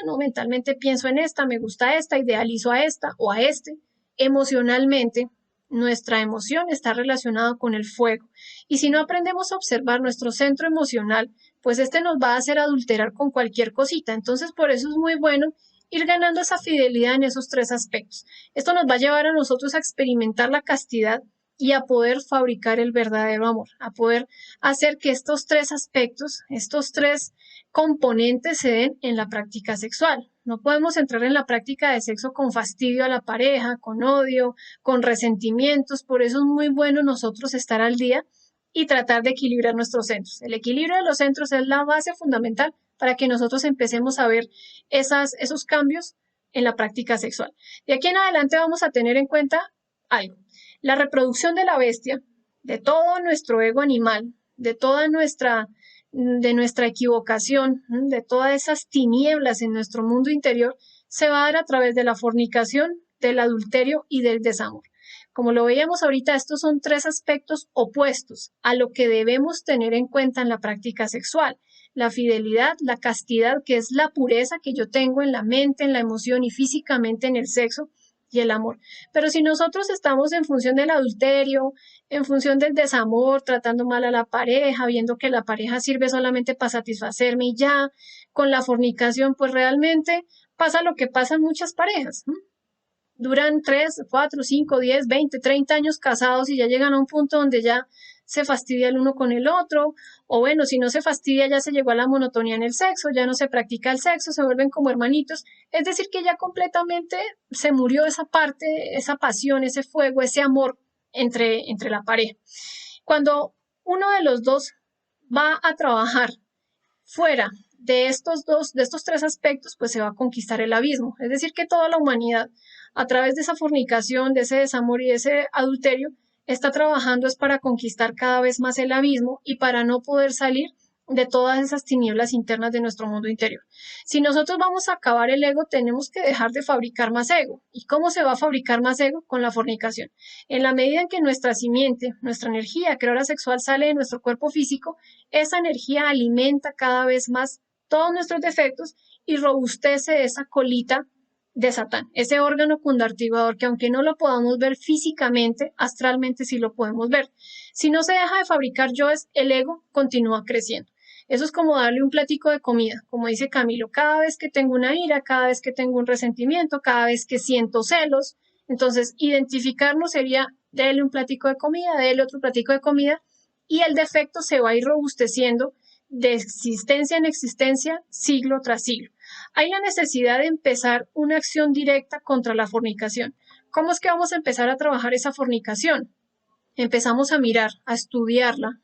[SPEAKER 1] no, mentalmente pienso en esta, me gusta esta, idealizo a esta o a este. Emocionalmente, nuestra emoción está relacionada con el fuego. Y si no aprendemos a observar nuestro centro emocional, pues este nos va a hacer adulterar con cualquier cosita. Entonces, por eso es muy bueno ir ganando esa fidelidad en esos 3 aspectos. Esto nos va a llevar a nosotros a experimentar la castidad y a poder fabricar el verdadero amor, a poder hacer que estos 3 aspectos, estos 3 componentes se den en la práctica sexual. No podemos entrar en la práctica de sexo con fastidio a la pareja, con odio, con resentimientos. Por eso es muy bueno nosotros estar al día y tratar de equilibrar nuestros centros. El equilibrio de los centros es la base fundamental para que nosotros empecemos a ver esos cambios en la práctica sexual. De aquí en adelante vamos a tener en cuenta algo. La reproducción de la bestia, de todo nuestro ego animal, de nuestra equivocación, de todas esas tinieblas en nuestro mundo interior, se va a dar a través de la fornicación, del adulterio y del desamor. Como lo veíamos ahorita, estos son 3 aspectos opuestos a lo que debemos tener en cuenta en la práctica sexual. La fidelidad, la castidad, que es la pureza que yo tengo en la mente, en la emoción y físicamente en el sexo, y el amor. Pero si nosotros estamos en función del adulterio, en función del desamor, tratando mal a la pareja, viendo que la pareja sirve solamente para satisfacerme y ya, con la fornicación, pues realmente pasa lo que pasa en muchas parejas. Duran 3, 4, 5, 10, 20, 30 años casados y ya llegan a un punto donde ya se fastidia el uno con el otro, o bueno, si no se fastidia ya se llegó a la monotonía en el sexo, ya no se practica el sexo, se vuelven como hermanitos, es decir que ya completamente se murió esa parte, esa pasión, ese fuego, ese amor entre la pareja. Cuando uno de los dos va a trabajar fuera de estos 3 aspectos, pues se va a conquistar el abismo, es decir que toda la humanidad, a través de esa fornicación, de ese desamor y de ese adulterio, está trabajando es para conquistar cada vez más el abismo y para no poder salir de todas esas tinieblas internas de nuestro mundo interior. Si nosotros vamos a acabar el ego, tenemos que dejar de fabricar más ego. ¿Y cómo se va a fabricar más ego? Con la fornicación. En la medida en que nuestra simiente, nuestra energía creadora sexual sale de nuestro cuerpo físico, esa energía alimenta cada vez más todos nuestros defectos y robustece esa colita de Satán, ese órgano cundartiguador que aunque no lo podamos ver físicamente, astralmente sí lo podemos ver. Si no se deja de fabricar yoes, el ego continúa creciendo. Eso es como darle un platico de comida, como dice Camilo, cada vez que tengo una ira, cada vez que tengo un resentimiento, cada vez que siento celos, entonces identificarlo sería darle un platico de comida, darle otro platico de comida y el defecto se va a ir robusteciendo de existencia en existencia, siglo tras siglo. Hay la necesidad de empezar una acción directa contra la fornicación. ¿Cómo es que vamos a empezar a trabajar esa fornicación? Empezamos a mirar, a estudiarla,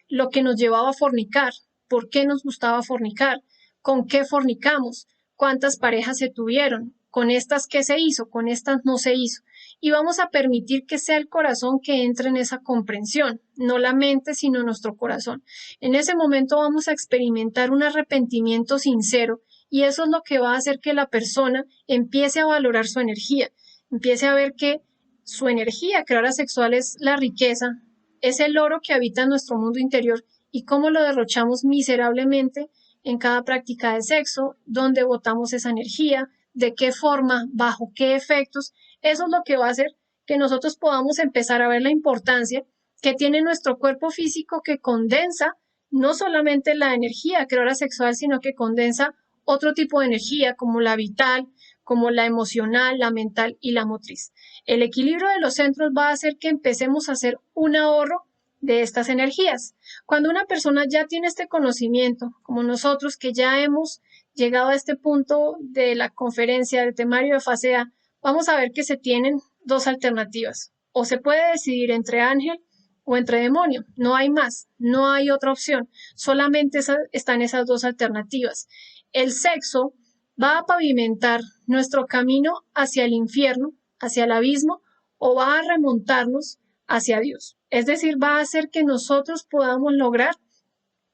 [SPEAKER 1] lo que nos llevaba a fornicar, por qué nos gustaba fornicar, con qué fornicamos, cuántas parejas se tuvieron, con estas qué se hizo, con estas no se hizo. Y vamos a permitir que sea el corazón que entre en esa comprensión, no la mente, sino nuestro corazón. En ese momento vamos a experimentar un arrepentimiento sincero y eso es lo que va a hacer que la persona empiece a valorar su energía, empiece a ver que su energía creadora sexual es la riqueza, es el oro que habita en nuestro mundo interior y cómo lo derrochamos miserablemente en cada práctica de sexo, dónde botamos esa energía, de qué forma, bajo qué efectos. Eso es lo que va a hacer que nosotros podamos empezar a ver la importancia que tiene nuestro cuerpo físico que condensa no solamente la energía creadora sexual, sino que condensa otro tipo de energía como la vital, como la emocional, la mental y la motriz. El equilibrio de los centros va a hacer que empecemos a hacer un ahorro de estas energías. Cuando una persona ya tiene este conocimiento, como nosotros que ya hemos llegado a este punto de la conferencia del temario de fase A, vamos a ver que se tienen dos alternativas. O se puede decidir entre ángel o entre demonio. No hay más, no hay otra opción. Solamente están esas dos alternativas. El sexo va a pavimentar nuestro camino hacia el infierno, hacia el abismo, o va a remontarnos hacia Dios. Es decir, va a hacer que nosotros podamos lograr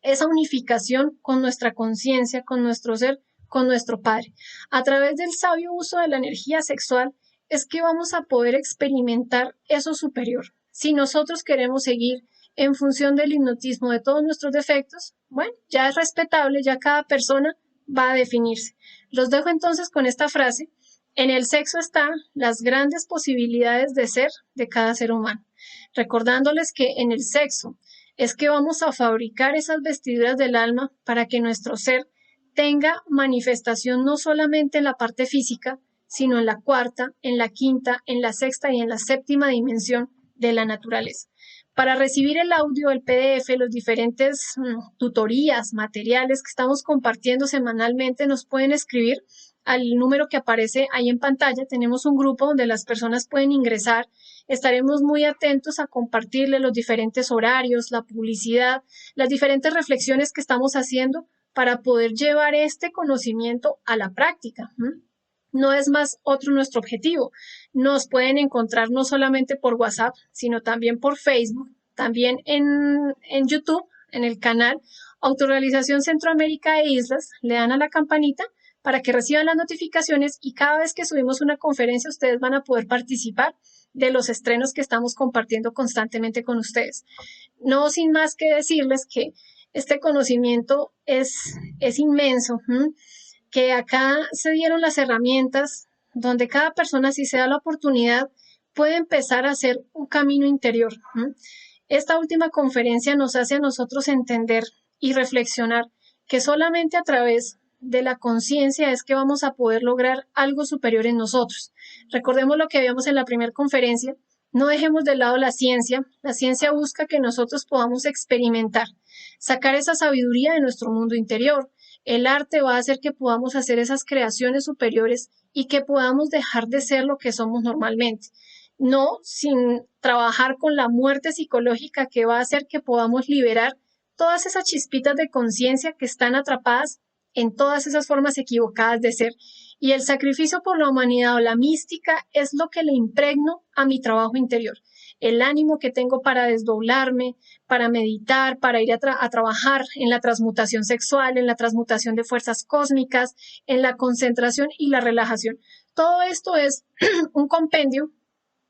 [SPEAKER 1] esa unificación con nuestra conciencia, con nuestro ser, con nuestro Padre. A través del sabio uso de la energía sexual es que vamos a poder experimentar eso superior. Si nosotros queremos seguir en función del hipnotismo de todos nuestros defectos, bueno, ya es respetable, ya cada persona va a definirse. Los dejo entonces con esta frase. En el sexo están las grandes posibilidades de ser de cada ser humano. Recordándoles que en el sexo es que vamos a fabricar esas vestiduras del alma para que nuestro ser tenga manifestación no solamente en la parte física, sino en la cuarta, en la quinta, en la sexta y en la séptima dimensión de la naturaleza. Para recibir el audio, el PDF, los diferentes tutorías, materiales que estamos compartiendo semanalmente, nos pueden escribir al número que aparece ahí en pantalla. Tenemos un grupo donde las personas pueden ingresar. Estaremos muy atentos a compartirles los diferentes horarios, la publicidad, las diferentes reflexiones que estamos haciendo para poder llevar este conocimiento a la práctica. No es más otro nuestro objetivo. Nos pueden encontrar no solamente por WhatsApp, sino también por Facebook, también en YouTube, en el canal Autorrealización Centroamérica e Islas. Le dan a la campanita para que reciban las notificaciones y cada vez que subimos una conferencia ustedes van a poder participar de los estrenos que estamos compartiendo constantemente con ustedes. No sin más que decirles que este conocimiento es inmenso, que acá se dieron las herramientas donde cada persona, si se da la oportunidad, puede empezar a hacer un camino interior. Esta última conferencia nos hace a nosotros entender y reflexionar que solamente a través de la conciencia es que vamos a poder lograr algo superior en nosotros. Recordemos lo que vimos en la primera conferencia, no dejemos de lado la ciencia busca que nosotros podamos experimentar, sacar esa sabiduría de nuestro mundo interior. El arte va a hacer que podamos hacer esas creaciones superiores y que podamos dejar de ser lo que somos normalmente. No sin trabajar con la muerte psicológica que va a hacer que podamos liberar todas esas chispitas de conciencia que están atrapadas en todas esas formas equivocadas de ser. Y el sacrificio por la humanidad o la mística es lo que le impregno a mi trabajo interior. el ánimo que tengo para desdoblarme, para meditar, para ir a trabajar en la transmutación sexual, en la transmutación de fuerzas cósmicas, en la concentración y la relajación. Todo esto es un compendio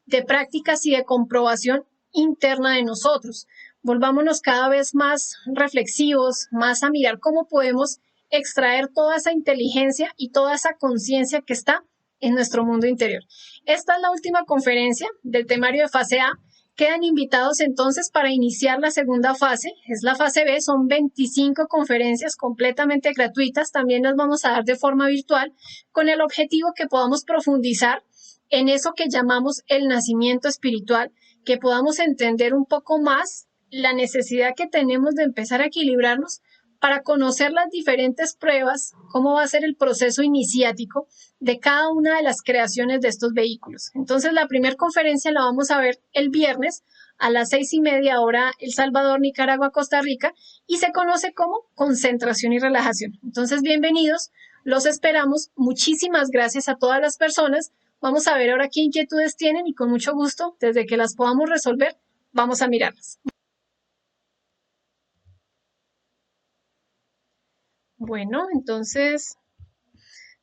[SPEAKER 1] de prácticas y de comprobación interna de nosotros. Volvámonos cada vez más reflexivos, más a mirar cómo podemos extraer toda esa inteligencia y toda esa conciencia que está en nuestro mundo interior. Esta es la última conferencia del temario de fase A. Quedan invitados entonces para iniciar la segunda fase, es la fase B, son 25 conferencias completamente gratuitas, también las vamos a dar de forma virtual, con el objetivo que podamos profundizar en eso que llamamos el nacimiento espiritual, que podamos entender un poco más la necesidad que tenemos de empezar a equilibrarnos para conocer las diferentes pruebas, cómo va a ser el proceso iniciático de cada una de las creaciones de estos vehículos. Entonces, la primera conferencia la vamos a ver el viernes a las 6:30 hora El Salvador, Nicaragua, Costa Rica, y se conoce como concentración y relajación. Entonces, bienvenidos, los esperamos. Muchísimas gracias a todas las personas. Vamos a ver ahora qué inquietudes tienen y con mucho gusto, desde que las podamos resolver, vamos a mirarlas. Bueno, entonces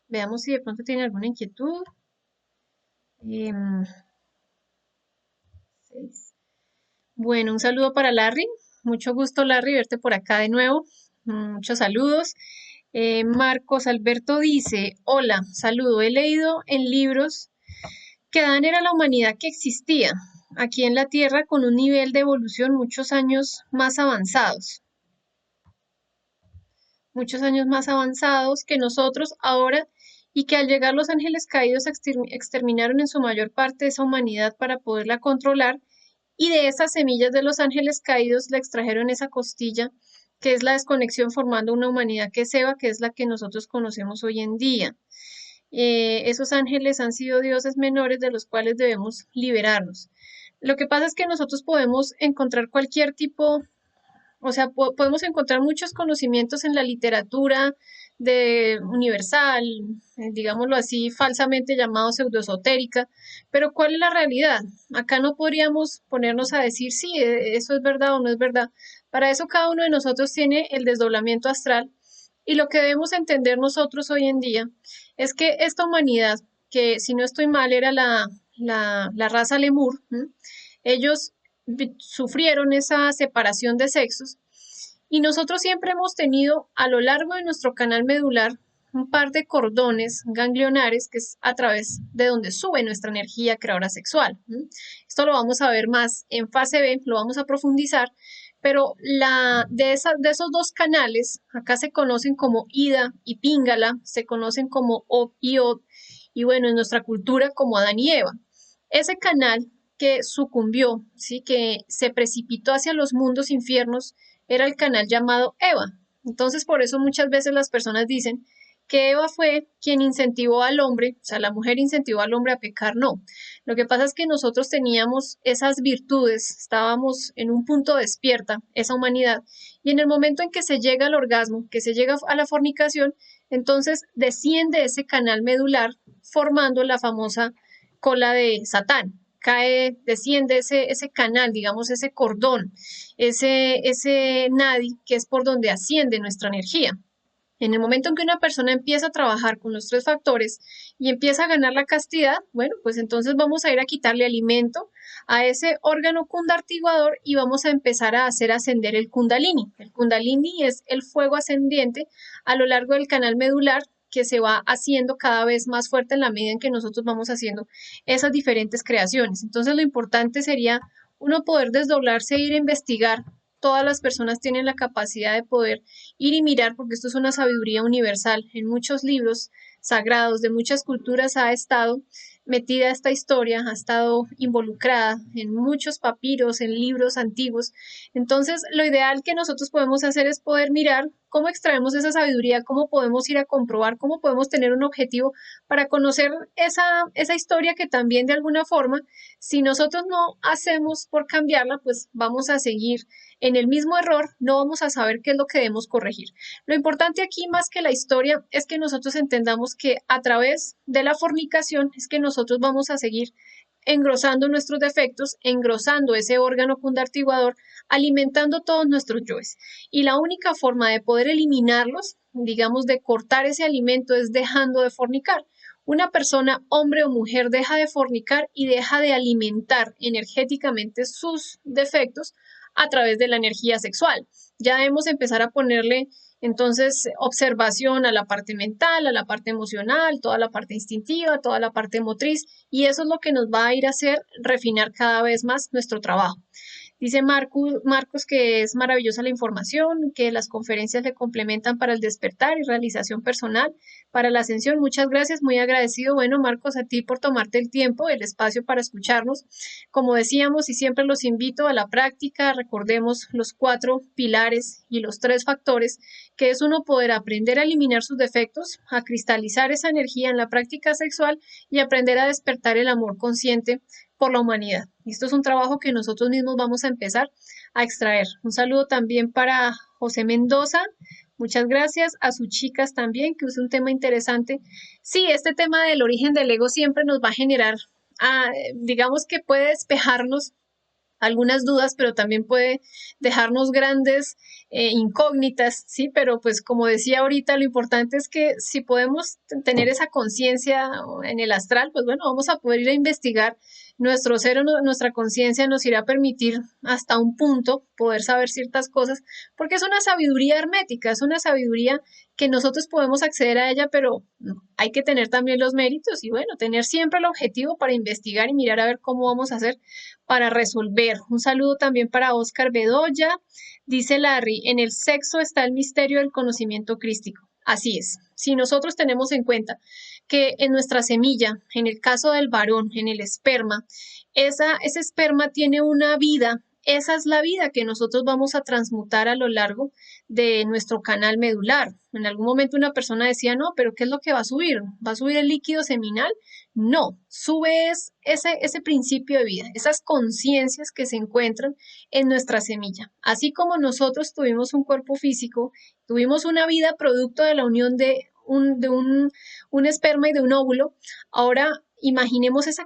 [SPEAKER 1] veamos si de pronto tiene alguna inquietud. Bueno, un saludo para Larry. Mucho gusto, Larry, verte por acá de nuevo. Muchos saludos. Marcos Alberto dice, hola, saludo. He leído en libros que Adán era la humanidad que existía aquí en la Tierra con un nivel de evolución muchos años más avanzados que nosotros ahora, y que al llegar los ángeles caídos exterminaron en su mayor parte esa humanidad para poderla controlar, y de esas semillas de los ángeles caídos le extrajeron esa costilla, que es la desconexión, formando una humanidad que es Eva, que es la que nosotros conocemos hoy en día. Esos ángeles han sido dioses menores de los cuales debemos liberarnos. Lo que pasa es que nosotros podemos encontrar cualquier tipo, o sea, podemos encontrar muchos conocimientos en la literatura de universal, digámoslo así, falsamente llamado pseudoesotérica, pero ¿cuál es la realidad? Acá no podríamos ponernos a decir si eso es verdad o no es verdad. Para eso cada uno de nosotros tiene el desdoblamiento astral, y lo que debemos entender nosotros hoy en día es que esta humanidad, que si no estoy mal era la raza Lemur, ellos sufrieron esa separación de sexos, y nosotros siempre hemos tenido a lo largo de nuestro canal medular un par de cordones ganglionares, que es a través de donde sube nuestra energía creadora sexual. Esto lo vamos a ver más en fase B, lo vamos a profundizar, pero de esos dos canales, acá se conocen como Ida y Pingala, se conocen como Ob y Od, y bueno, en nuestra cultura como Adán y Eva. Ese canal que sucumbió, ¿sí?, que se precipitó hacia los mundos infiernos, era el canal llamado Eva. Entonces, por eso muchas veces las personas dicen que Eva fue quien incentivó al hombre, o sea, la mujer incentivó al hombre a pecar. No. Lo que pasa es que nosotros teníamos esas virtudes, estábamos en un punto despierta, esa humanidad, y en el momento en que se llega al orgasmo, que se llega a la fornicación, entonces desciende ese canal medular formando la famosa cola de Satán. Cae, desciende ese canal, digamos, ese cordón, ese nadi, que es por donde asciende nuestra energía. En el momento en que una persona empieza a trabajar con los tres factores y empieza a ganar la castidad, bueno, pues entonces vamos a ir a quitarle alimento a ese órgano kundartiguador y vamos a empezar a hacer ascender el kundalini. El kundalini es el fuego ascendiente a lo largo del canal medular, que se va haciendo cada vez más fuerte en la medida en que nosotros vamos haciendo esas diferentes creaciones. Entonces, lo importante sería uno poder desdoblarse e ir a investigar. Todas las personas tienen la capacidad de poder ir y mirar, porque esto es una sabiduría universal. En muchos libros sagrados de muchas culturas ha estado metida esta historia, ha estado involucrada en muchos papiros, en libros antiguos. Entonces, lo ideal que nosotros podemos hacer es poder mirar cómo extraemos esa sabiduría, cómo podemos ir a comprobar, cómo podemos tener un objetivo para conocer esa historia, que también de alguna forma, si nosotros no hacemos por cambiarla, pues vamos a seguir en el mismo error, no vamos a saber qué es lo que debemos corregir. Lo importante aquí, más que la historia, es que nosotros entendamos que a través de la fornicación es que nosotros vamos a seguir engrosando nuestros defectos, engrosando ese órgano cundartiguador, alimentando todos nuestros yoes. Y la única forma de poder eliminarlos, digamos, de cortar ese alimento, es dejando de fornicar. Una persona, hombre o mujer, deja de fornicar y deja de alimentar energéticamente sus defectos a través de la energía sexual. Ya debemos empezar a ponerle entonces observación a la parte mental, a la parte emocional, toda la parte instintiva, toda la parte motriz, y eso es lo que nos va a ir a hacer refinar cada vez más nuestro trabajo. Dice Marcos que es maravillosa la información, que las conferencias le complementan para el despertar y realización personal, para la ascensión. Muchas gracias, muy agradecido. Bueno, Marcos, a ti por tomarte el tiempo, el espacio para escucharnos. Como decíamos, y siempre los invito a la práctica, recordemos los 4 pilares y los 3 factores, que es uno, poder aprender a eliminar sus defectos, a cristalizar esa energía en la práctica sexual y aprender a despertar el amor consciente por la humanidad. Y esto es un trabajo que nosotros mismos vamos a empezar a extraer. Un saludo también para José Mendoza. Muchas gracias a sus chicas también, que es un tema interesante. Sí, este tema del origen del ego siempre nos va a generar, digamos que puede despejarnos algunas dudas, pero también puede dejarnos grandes incógnitas, ¿sí? Pero pues como decía ahorita, lo importante es que si podemos tener esa conciencia en el astral, pues bueno, vamos a poder ir a investigar. Nuestro ser, nuestra conciencia nos irá a permitir hasta un punto poder saber ciertas cosas, porque es una sabiduría hermética, es una sabiduría que nosotros podemos acceder a ella, pero hay que tener también los méritos y bueno, tener siempre el objetivo para investigar y mirar a ver cómo vamos a hacer para resolver. Un saludo también para Oscar Bedoya. Dice Larry, en el sexo está el misterio del conocimiento crístico. Así es. Si nosotros tenemos en cuenta que en nuestra semilla, en el caso del varón, en el esperma, ese esperma tiene una vida. Esa es la vida que nosotros vamos a transmutar a lo largo de nuestro canal medular. En algún momento una persona decía, no, pero ¿qué es lo que va a subir? ¿Va a subir el líquido seminal? No, sube ese principio de vida, esas conciencias que se encuentran en nuestra semilla. Así como nosotros tuvimos un cuerpo físico, tuvimos una vida producto de la unión de un esperma y de un óvulo, ahora imaginemos esa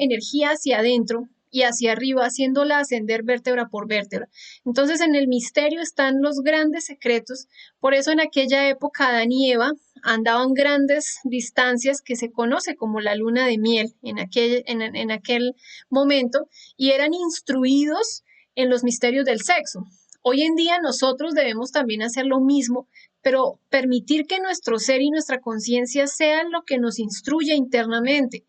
[SPEAKER 1] energía hacia adentro y hacia arriba, haciéndola ascender vértebra por vértebra. Entonces, en el misterio están los grandes secretos. Por eso en aquella época Adán y Eva andaban grandes distancias que se conoce como la luna de miel en aquel momento y eran instruidos en los misterios del sexo. Hoy en día nosotros debemos también hacer lo mismo, pero permitir que nuestro ser y nuestra conciencia sean lo que nos instruye internamente.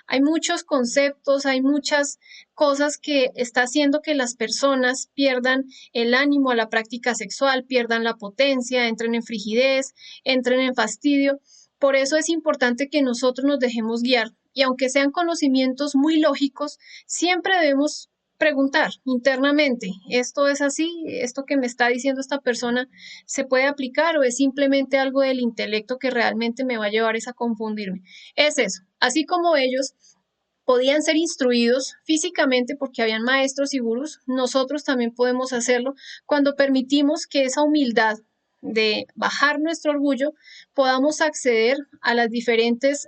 [SPEAKER 1] Hay muchos conceptos, hay muchas cosas que está haciendo que las personas pierdan el ánimo a la práctica sexual, pierdan la potencia, entren en frigidez, entren en fastidio. Por eso es importante que nosotros nos dejemos guiar y aunque sean conocimientos muy lógicos, siempre debemos preguntar internamente, ¿esto es así? ¿Esto que me está diciendo esta persona se puede aplicar o es simplemente algo del intelecto que realmente me va a llevar a confundirme? Es eso, así como ellos podían ser instruidos físicamente porque habían maestros y gurús, nosotros también podemos hacerlo cuando permitimos que esa humildad de bajar nuestro orgullo podamos acceder a los diferentes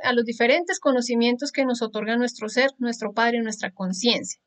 [SPEAKER 1] conocimientos que nos otorga nuestro ser, nuestro Padre, nuestra conciencia.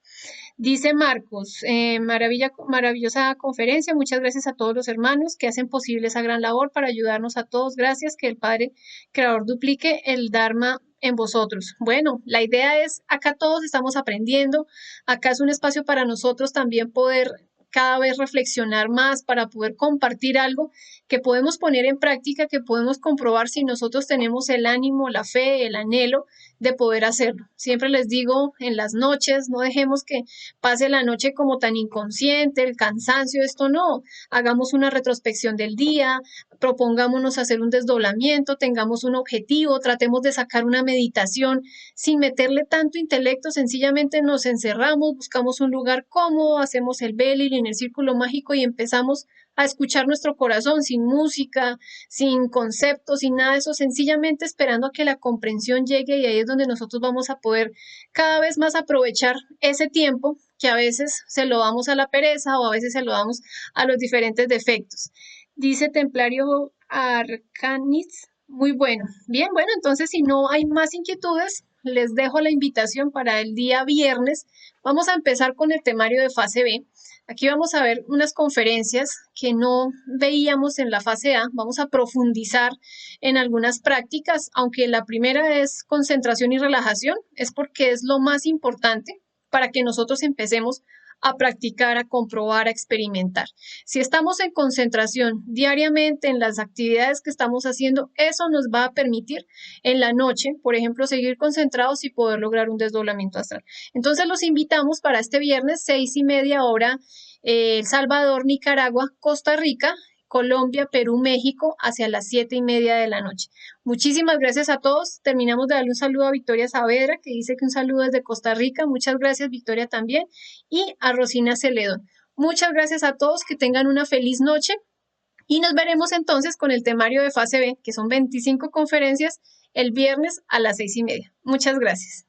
[SPEAKER 1] Dice Marcos, maravillosa conferencia, muchas gracias a todos los hermanos que hacen posible esa gran labor para ayudarnos a todos. Gracias, que el Padre Creador duplique el Dharma en vosotros. Bueno, la idea es, acá todos estamos aprendiendo, acá es un espacio para nosotros también poder cada vez reflexionar más para poder compartir algo que podemos poner en práctica, que podemos comprobar si nosotros tenemos el ánimo, la fe, el anhelo de poder hacerlo. Siempre les digo en las noches, no dejemos que pase la noche como tan inconsciente, el cansancio, esto no. Hagamos una retrospección del día, propongámonos hacer un desdoblamiento, tengamos un objetivo, tratemos de sacar una meditación sin meterle tanto intelecto, sencillamente nos encerramos, buscamos un lugar cómodo, hacemos el belly en el círculo mágico y empezamos a escuchar nuestro corazón sin música, sin conceptos, sin nada de eso, sencillamente esperando a que la comprensión llegue y ahí es donde nosotros vamos a poder cada vez más aprovechar ese tiempo que a veces se lo damos a la pereza o a veces se lo damos a los diferentes defectos. Dice Templario Arcanis, Muy bueno. Bien, bueno, entonces si no hay más inquietudes, les dejo la invitación para el día viernes. Vamos a empezar con el temario de fase B. Aquí vamos a ver unas conferencias que no veíamos en la fase A. Vamos a profundizar en algunas prácticas, aunque la primera es concentración y relajación, es porque es lo más importante para que nosotros empecemos a practicar, a comprobar, a experimentar. Si estamos en concentración diariamente en las actividades que estamos haciendo, eso nos va a permitir en la noche, por ejemplo, seguir concentrados y poder lograr un desdoblamiento astral. Entonces los invitamos para este viernes, 6:30 hora, El Salvador, Nicaragua, Costa Rica, Colombia, Perú, México, hacia las 7:30 de la noche. Muchísimas gracias a todos. Terminamos de darle un saludo a Victoria Saavedra, que dice que un saludo desde Costa Rica. Muchas gracias, Victoria, también. Y a Rosina Celedón. Muchas gracias a todos, que tengan una feliz noche y nos veremos entonces con el temario de fase B, que son 25 conferencias, el viernes a las 6:30. Muchas gracias.